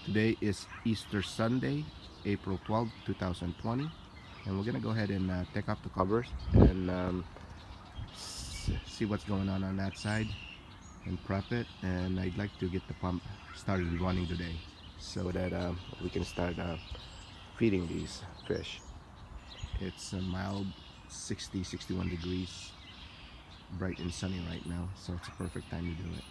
Today is Easter Sunday, April 12, 2020, and we're gonna go ahead and take off the covers and see what's going on that side and prep it. And I'd like to get the pump started running today so that we can start feeding these fish. It's a mild 60-61 degrees, bright and sunny right now, so it's a perfect time to do it.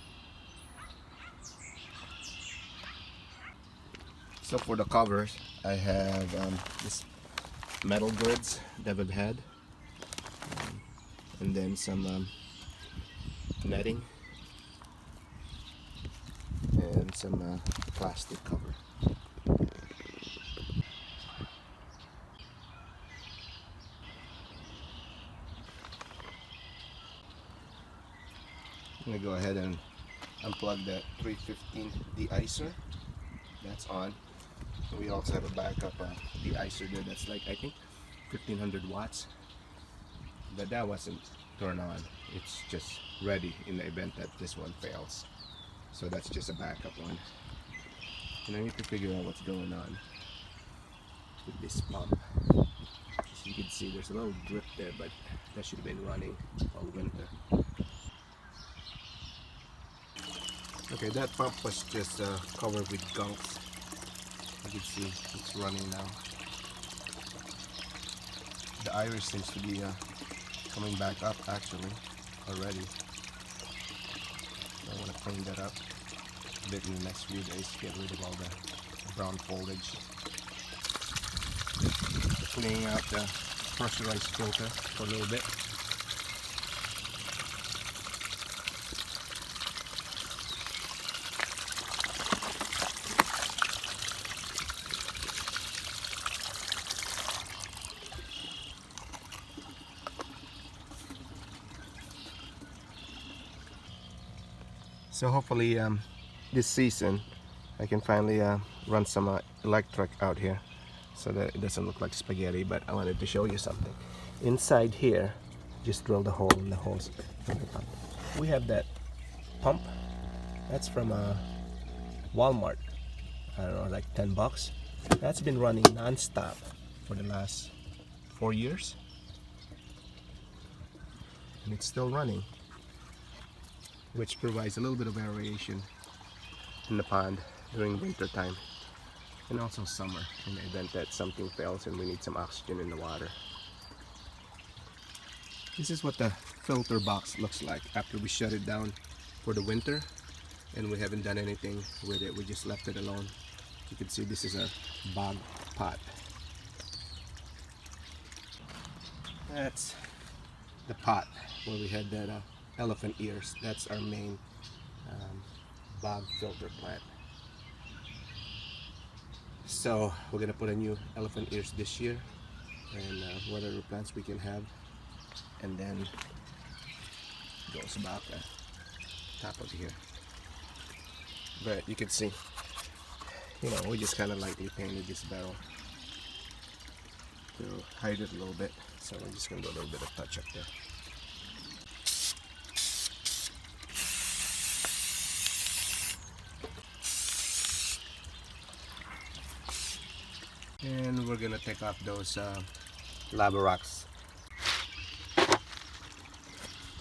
So for the covers, I have this metal grids that I've had, and then some netting and some plastic cover. I'm gonna go ahead and unplug that 315 de-icer. That's on. We also have a backup de-icer there that's like, I think, 1500 watts, but that wasn't turned on. It's just ready in the event that this one fails, so that's just a backup one. And I need to figure out what's going on with this pump. As you can see, there's a little drip there, but that should have been running all winter. Okay, that pump was just covered with gunks. You can see it's running now. The iris seems to be coming back up actually already. I want to clean that up a bit in the next few days to get rid of all the brown foliage. Cleaning out the pressurized filter for a little bit. So hopefully this season I can finally run some electric out here so that it doesn't look like spaghetti. But I wanted to show you something. Inside here, just drill the hole in the holes. We have that pump. That's from Walmart. I don't know, like 10 bucks. That's been running non-stop for the last 4 years. And it's still running, which provides a little bit of aeration in the pond during winter time and also summer in the event that something fails and we need some oxygen in the water. This is what the filter box looks like after we shut it down for the winter, and we haven't done anything with it. We just left it alone. You can see this is a bog pot. That's the pot where we had that elephant ears. That's our main bog filter plant. So we're gonna put a new elephant ears this year, and what other plants we can have, and then goes about the top of here. But you can see, you know, we just kind of lightly painted this barrel to hide it a little bit. So we're just gonna do a little bit of touch up there. And we're gonna take off those lava rocks,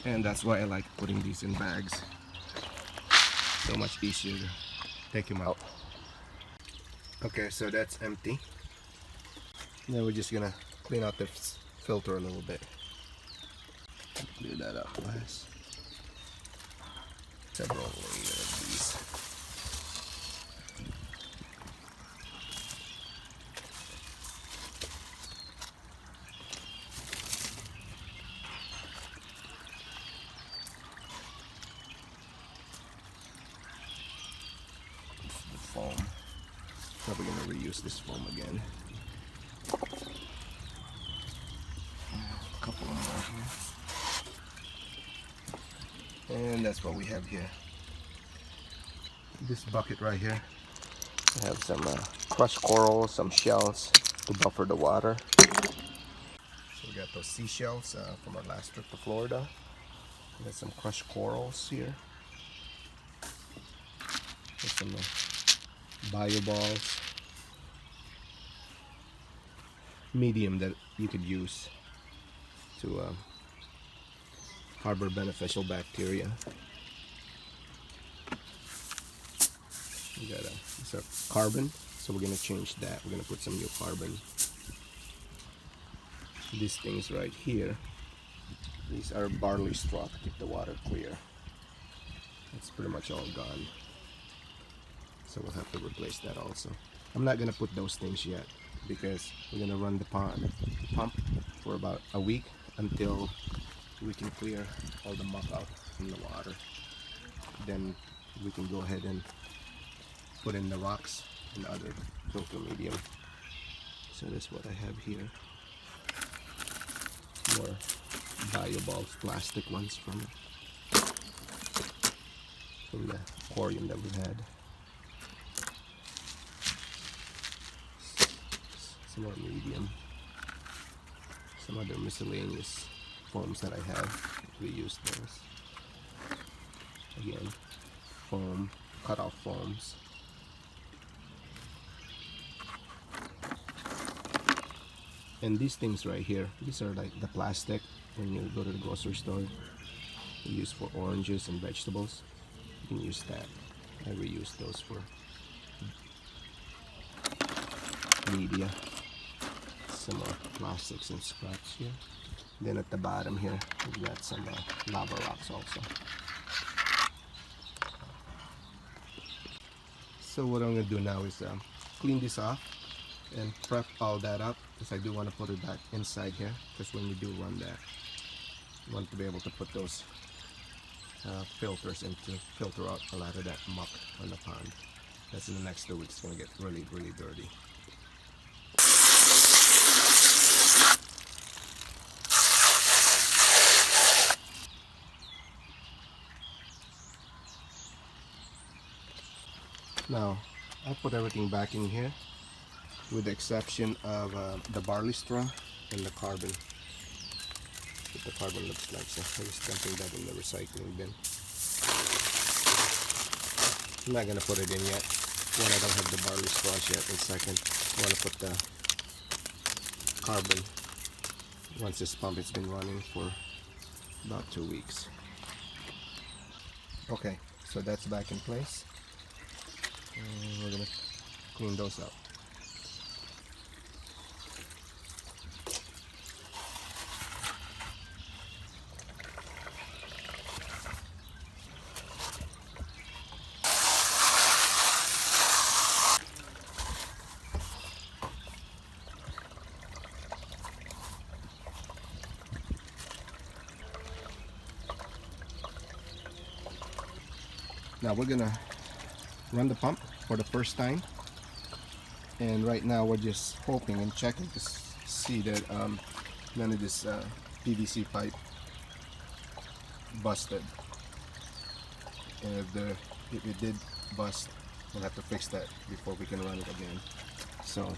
and that's why I like putting these in bags. So much easier to take them out. Okay, so that's empty. Now we're just gonna clean out the filter a little bit. Clear that up last. Several layers of these. Foam. Probably gonna reuse this foam again. A couple more here. And that's what we have here. This bucket right here. I have some crushed coral, some shells to buffer the water. So we got those seashells from our last trip to Florida. There's some crushed corals here. There's some bio balls, medium that you could use to harbor beneficial bacteria. We got these are carbon, so we're gonna change that. We're gonna put some new carbon. These things right here, these are barley straw to keep the water clear. It's pretty much all gone, so we'll have to replace that also. I'm not gonna put those things yet because we're gonna run the pump for about a week until we can clear all the muck out from the water. Then we can go ahead and put in the rocks and other filter medium. So that's what I have here. More bio balls, plastic ones from the aquarium that we had. Some more medium, some other miscellaneous foams that I have. We use those. Again, foam, cut off foams. And these things right here, these are like the plastic when you go to the grocery store. You use for oranges and vegetables. You can use that. I reuse those for media. Some more plastics and scraps here. Then at the bottom here, we've got some lava rocks also. So what I'm going to do now is clean this off and prep all that up, because I do want to put it back inside here, because when you do run that, you want to be able to put those filters in to filter out a lot of that muck on the pond. That's in the next 2 weeks. It's going to get really, really dirty. Now, I put everything back in here, with the exception of the barley straw and the carbon. What the carbon looks like, so I'm just dumping that in the recycling bin. I'm not going to put it in yet. One, I don't have the barley straws yet, and second, I want to put the carbon once this pump has been running for about 2 weeks. Okay, so that's back in place. And we're going to clean those up. Now we're gonna run the pump for the first time, and right now we're just hoping and checking to see that none of this PVC pipe busted. And if it did bust, we'll have to fix that before we can run it again. So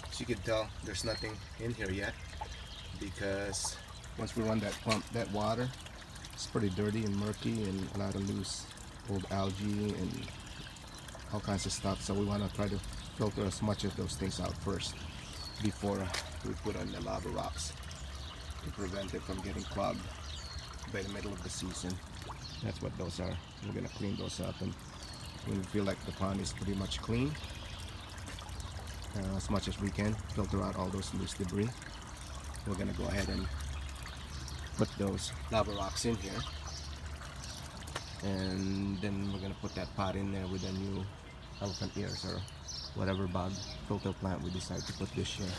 as you can tell, there's nothing in here yet, because once we run that pump, that water, it's pretty dirty and murky and a lot of loose old algae and all kinds of stuff. So we want to try to filter as much of those things out first before we put on the lava rocks, to prevent it from getting clogged by the middle of the season. That's what those are. We're going to clean those up, and when we feel like the pond is pretty much clean, as much as we can, filter out all those loose debris, we're going to go ahead and put those lava rocks in here, and then we're gonna put that pot in there with the new elephant ears or whatever bug filter plant we decide to put this year.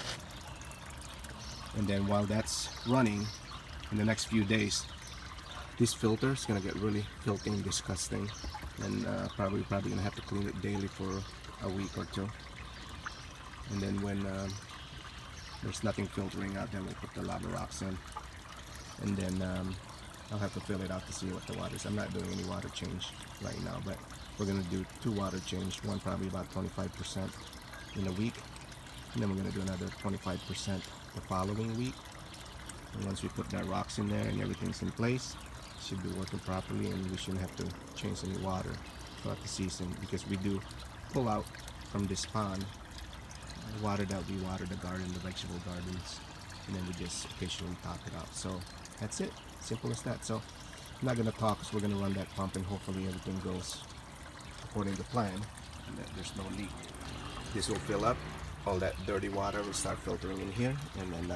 And then while that's running, in the next few days, this filter is gonna get really filthy and disgusting, and probably gonna have to clean it daily for a week or two. And then when there's nothing filtering out, then we'll put the lava rocks in. And then I'll have to fill it out to see what the water is. I'm not doing any water change right now, but we're going to do 2 water change, one probably about 25% in a week, and then we're going to do another 25% the following week. And once we put that rocks in there and everything's in place, it should be working properly, and we shouldn't have to change any water throughout the season, because we do pull out from this pond water that we water the garden, the vegetable gardens, and then we just occasionally top it up. So that's it, simple as that. So I'm not gonna talk because we're gonna run that pump and hopefully everything goes according to plan and that there's no leak. This will fill up, all that dirty water will start filtering in here, and then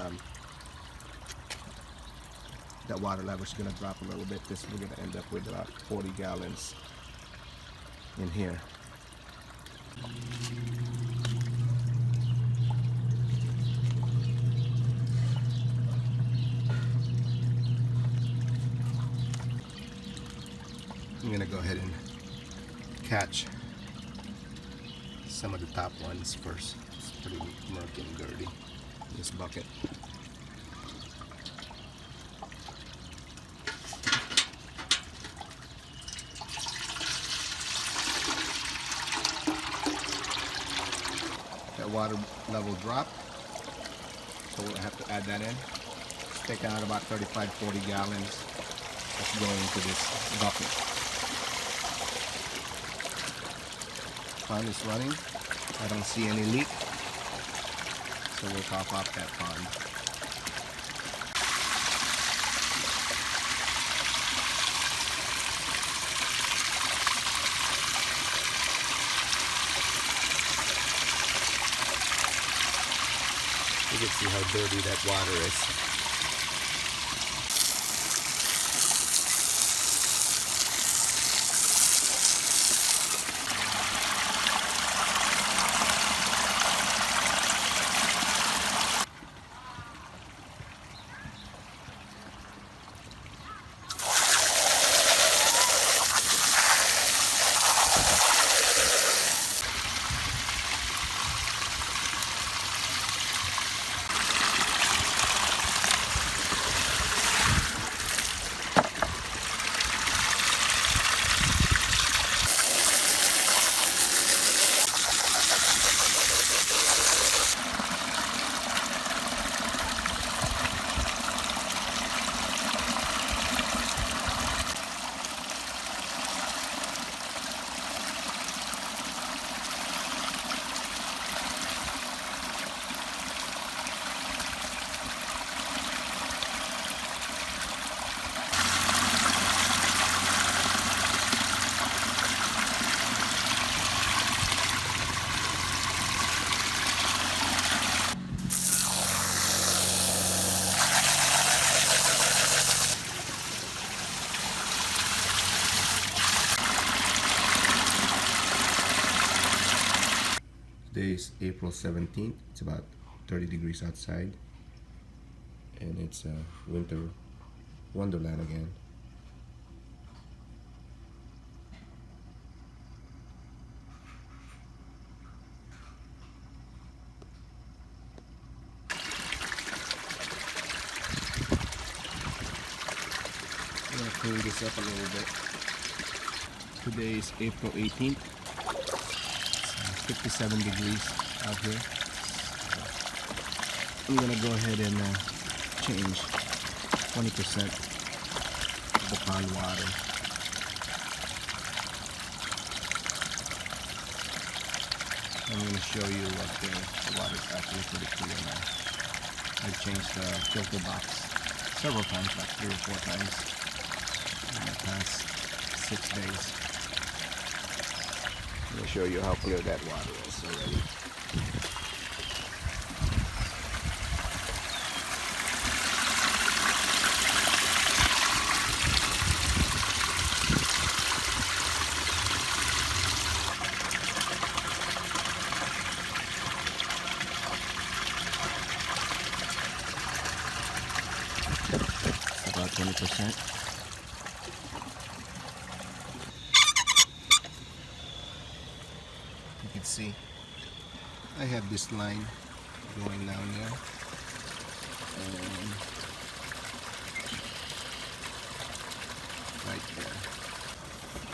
that water level is gonna drop a little bit. This we're gonna end up with about 40 gallons in here. I'm gonna go ahead and catch some of the top ones first. It's pretty murky and dirty in this bucket. That water level dropped, so we'll have to add that in. It's taking out about 35-40 gallons. That's going into this bucket. Pond is running. I don't see any leak, so we'll top up that pond. You can see how dirty that water is. Today is April 17th. It's about 30 degrees outside, and it's winter wonderland again. I'm gonna cool this up a little bit. Today is April 18th. 57 degrees out here. I'm gonna go ahead and change 20% of the pond water. I'm gonna show you what the water is actually pretty clear now. I've changed the filter box several times, like 3 or 4 times in the past 6 days. I'm going to show you how clear that water is already. It's about 20%. See, I have this line going down there, and right there.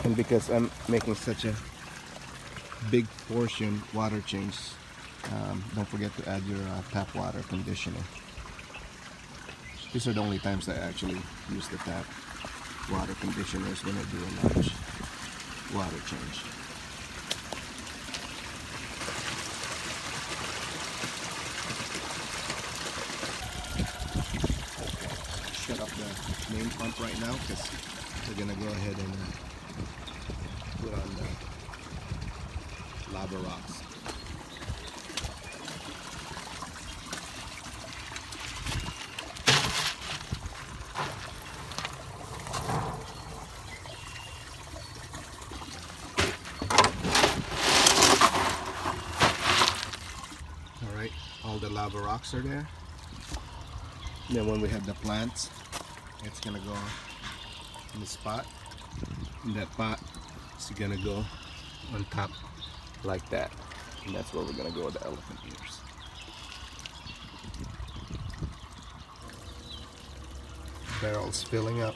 And because I'm making such a big portion water change, don't forget to add your tap water conditioner. These are the only times I actually use the tap water conditioners, when I do a large water change. Shut up the main pump right now because we're gonna go ahead and put on the lava rocks. Alright, all the lava rocks are there. Then when we have the plants, it's gonna go in the spot. And that pot is gonna go on top like that. And that's where we're gonna go with the elephant ears. Barrel's filling up.